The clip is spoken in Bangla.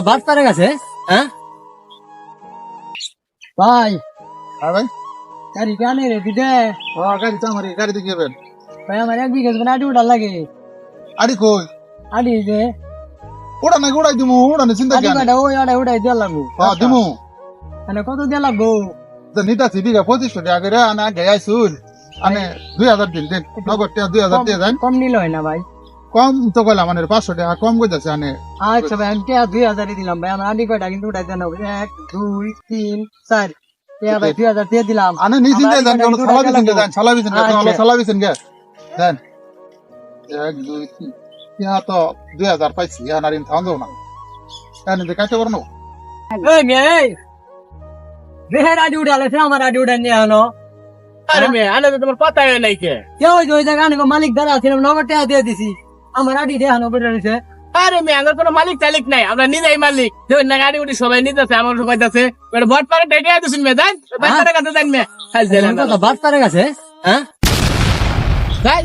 বাচ্চারে গেছে হ্যাঁ ভাই হ্যাঁ ভাই গাড়ি কানে রে দিদে ও গাড়ি তো আমারই গাড়িতে কি যাবেন ভাই আমার এক বিঘা জমি আডি উঠার লাগে আরে কই আডি যে ওড়া না উড়াই দিমু উড়ানে চিন্তা আডি কেন কাটা ওই আডা উঠাই দেওয়া লাগবো হ্যাঁ দিমু মানে কত দেওয়া লাগবো তো নিতা সিবিগা 25 টাকা করে আনা গায় শুন আনে 2000 দিন দেন নগদ 2000 দিয়ে দেন কম নিল হয় না ভাই কম তো কইলাম মানে 500 টাকা কম কইতাছে আনে আচ্ছা ভাই আমি 2000 দিলাম ভাই আমার আডি কয়টা কিন্তু উঠাই দেন 1 2 3 4 ভাই 2000 দিয়ে দিলাম আনে নি চিন্তা দেন কোন সালাবিছেন দেন সালাবিছেন কে হলো সালাবিছেন কে দেন 1 2 3 ইয়া তো 2000 পাইছি ইয়া নারিন থামদো না জানি যে কাছে বরনো এই মেয়ে বেহের আডি উঠালে আমার আডি উঠাই নিয়ে আনো আরে মেয়ে আনে তো তোমার পাতাই নাই কে ওই জায়গা মালিক দ্বারা ছিলাম নগদ টাকা দিয়ে দিছি আমার আডি দেখানো বেড়ে রয়েছে আরে মেয়ে আমার কোনো মালিক টালিক নাই আমরা নিজেই মালিক দেখুন না গাড়ি উঠি সবাই নিতেছে আমার সবাই আছে ভোট পারে ডেকে দিচ্ছেন মেয়ে দেন বাচ্চারা কাছে দেন মেয়ে বাচ্চারে গেছে হ্যাঁ তাই